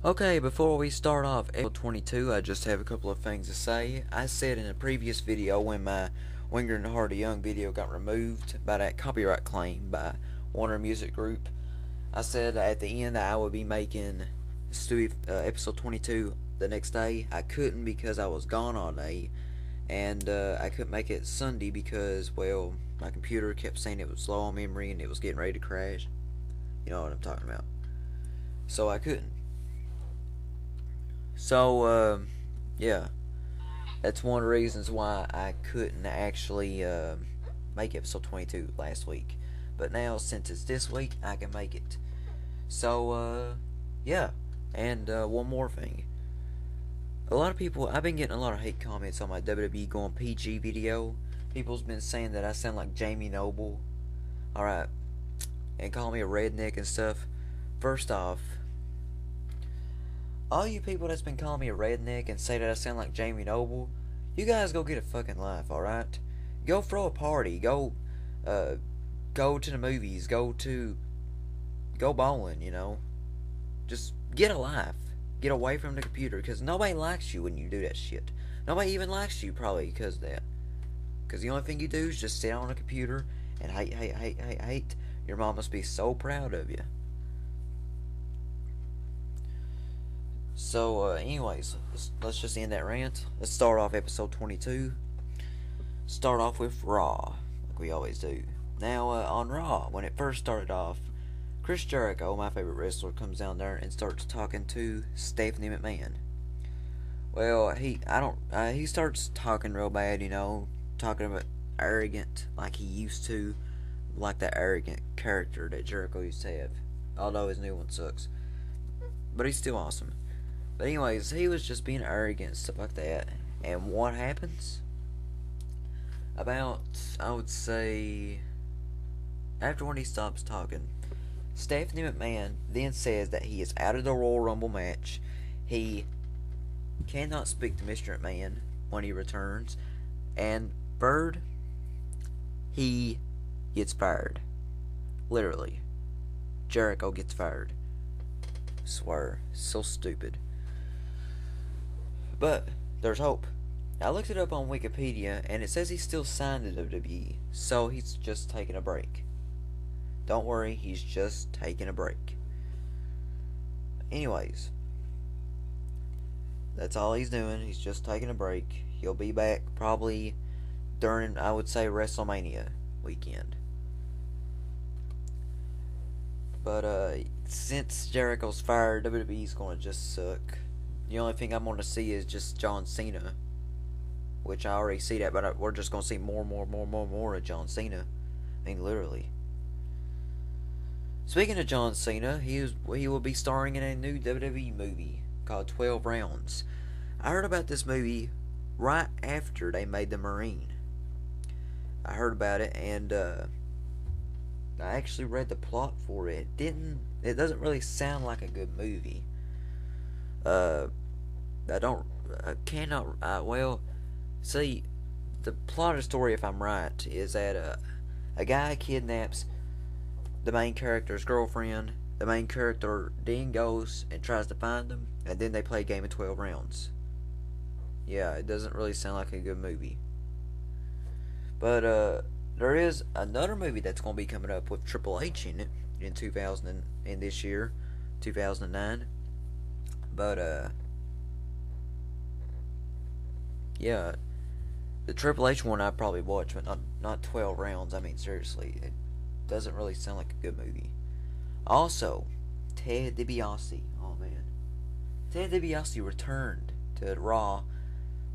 Okay, before we start off episode 22, I just have a couple of things to say. I said in a previous video when my Winger and Hardy Young video got removed by that copyright claim by Warner Music Group, I said at the end that I would be making episode 22 the next day. I couldn't because I was gone all day, and I couldn't make it Sunday because, well, my computer kept saying it was low on memory and it was getting ready to crash. You know what I'm talking about. So I couldn't. So, yeah, that's one of the reasons why I couldn't actually make episode 22 last week. But now, since it's this week, I can make it. So, yeah, and one more thing. A lot of people, I've been getting a lot of hate comments on my WWE Going PG video. People's been saying that I sound like Jamie Noble, alright, and call me a redneck and stuff. First off, all you people that's been calling me a redneck and say that I sound like Jamie Noble, you guys go get a fucking life, alright? Go throw a party, go to the movies, go bowling, you know? Just get a life. Get away from the computer, because nobody likes you when you do that shit. Nobody even likes you, probably, because of that. Because the only thing you do is just sit on a computer and hate. Your mom must be so proud of you. So, anyways, let's just end that rant. Let's start off episode 22. Start off with Raw, like we always do. Now, on Raw, when it first started off, Chris Jericho, my favorite wrestler, comes down there and starts talking to Stephanie McMahon. Well, he starts talking real bad, you know, talking about arrogant, like he used to, like that arrogant character that Jericho used to have. Although his new one sucks, but he's still awesome. But anyways, he was just being arrogant and stuff like that. And what happens? About, I would say, after when he stops talking, Stephanie McMahon then says that he is out of the Royal Rumble match. He cannot speak to Mr. McMahon when he returns. And third, he gets fired. Literally. Jericho gets fired. Swear. So stupid. But there's hope. I looked it up on Wikipedia, and it says he's still signed to WWE, so he's just taking a break. Don't worry, he's just taking a break. Anyways, that's all he's doing. He's just taking a break. He'll be back probably during, I would say, WrestleMania weekend. But since Jericho's fired, WWE's going to just suck. The only thing I'm going to see is just John Cena, which I already see that, but we're just going to see more of John Cena. I mean, literally. Speaking of John Cena, he will be starring in a new WWE movie called 12 Rounds. I heard about this movie right after they made The Marine. I heard about it, and I actually read the plot for it. It doesn't really sound like a good movie. See, the plot of the story, if I'm right, is that a guy kidnaps the main character's girlfriend. The main character then goes and tries to find them, and then they play a game of 12 rounds. Yeah, it doesn't really sound like a good movie. But there is another movie that's going to be coming up with Triple H in it in this year, 2009. But yeah, the Triple H one I'd probably watch, but not 12 rounds. I mean, seriously, it doesn't really sound like a good movie. Also, Ted DiBiase. Oh man, Ted DiBiase returned to Raw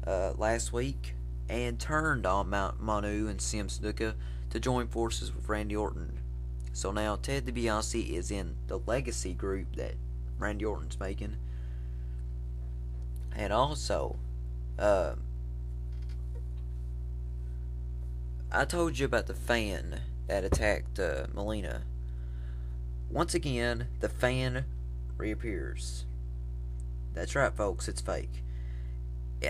last week and turned on Manu and Sam Snuka to join forces with Randy Orton. So now Ted DiBiase is in the Legacy group that Randy Orton's making. And also, I told you about the fan that attacked Melina. Once again, the fan reappears. That's right, folks, it's fake.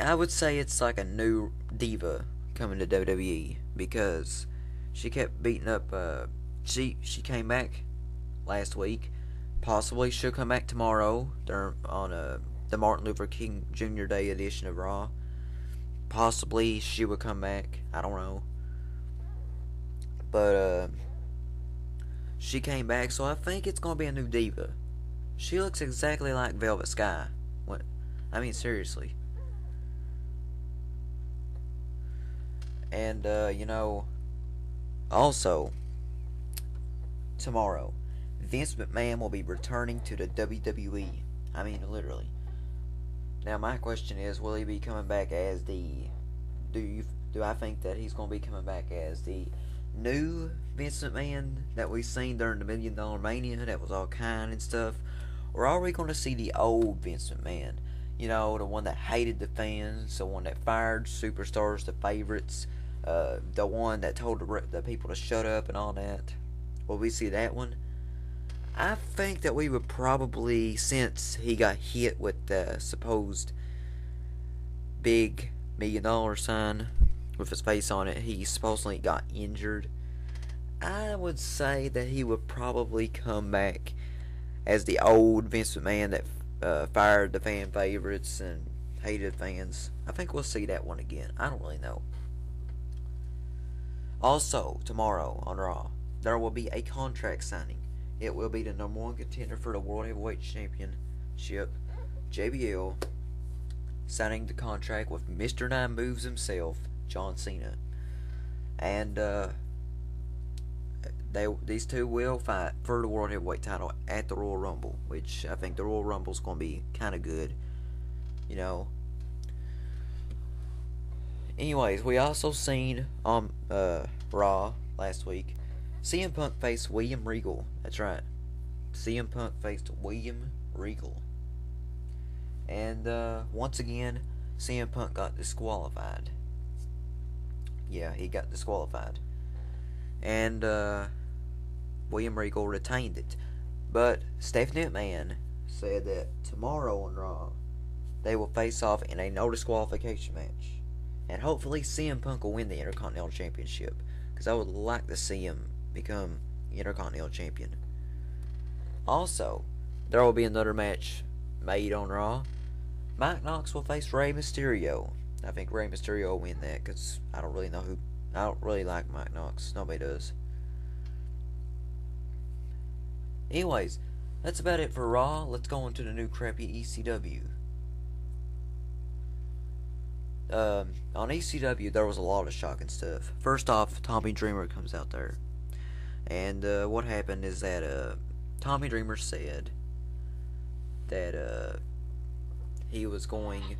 I would say it's like a new diva coming to WWE, because she kept beating up, she came back last week possibly she'll come back tomorrow on the Martin Luther King Jr. Day edition of Raw. Possibly she will come back. I don't know. But she came back, so I think it's gonna be a new diva. She looks exactly like Velvet Sky. What? I mean, seriously. And also tomorrow, Vince McMahon will be returning to the WWE. I mean, literally. Now, my question is, will he be coming back as the... Do I think that he's going to be coming back as the new Vince McMahon that we seen during the $1 Million Mania that was all kind and stuff? Or are we going to see the old Vince McMahon? You know, the one that hated the fans, the one that fired superstars, the favorites, the one that told the people to shut up and all that. Will we see that one? I think that we would probably, since he got hit with the supposed big $1 million sign with his face on it, he supposedly got injured. I would say that he would probably come back as the old Vince McMahon that fired the fan favorites and hated fans. I think we'll see that one again. I don't really know. Also, tomorrow on Raw, there will be a contract signing. It will be the number one contender for the World Heavyweight Championship, JBL, signing the contract with Mr. Nine Moves himself, John Cena. And these two will fight for the World Heavyweight title at the Royal Rumble, which I think the Royal Rumble is going to be kind of good, you know. Anyways, we also seen on Raw last week, CM Punk faced William Regal. That's right. CM Punk faced William Regal. And once again, CM Punk got disqualified. Yeah, he got disqualified. And William Regal retained it. But Stephanie McMahon said that tomorrow on Raw, they will face off in a no disqualification match. And hopefully CM Punk will win the Intercontinental Championship, because I would like to see him become Intercontinental Champion. Also, there will be another match made on Raw. Mike Knox will face Rey Mysterio. I think Rey Mysterio will win that, because I don't really like Mike Knox. Nobody does. Anyways, that's about it for Raw. Let's go into the new crappy ECW. On ECW, there was a lot of shocking stuff. First off, Tommy Dreamer comes out there. And what happened is that Tommy Dreamer said that he was going...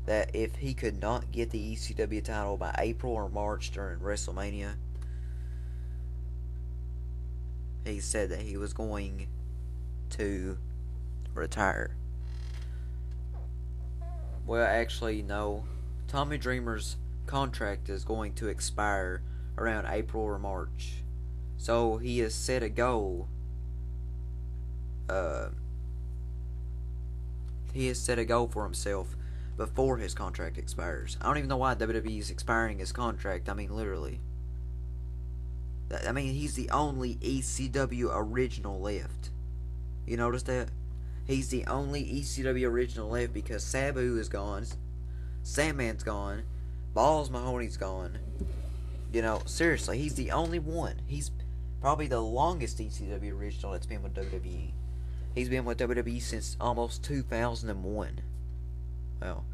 that if he could not get the ECW title by April or March during WrestleMania, he said that he was going to retire. Well, actually, no. Tommy Dreamer's contract is going to expire around April or March. So he has set a goal. He has set a goal for himself before his contract expires. I don't even know why WWE is expiring his contract. I mean, literally. I mean, he's the only ECW original left. You notice that? He's the only ECW original left because Sabu is gone, Sandman's gone, Balls Mahoney's gone. You know, seriously, he's the only one. He's probably the longest ECW original that's been with WWE. He's been with WWE since almost 2001. Well,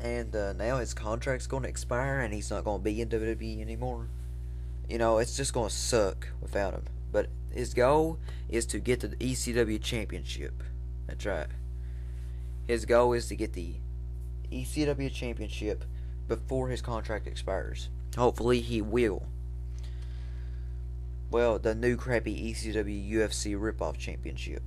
and now his contract's going to expire and he's not going to be in WWE anymore. You know, it's just going to suck without him. But his goal is to get the ECW Championship. That's right. His goal is to get the ECW Championship before his contract expires. Hopefully he will. Well, the new crappy ECW UFC Ripoff Championship.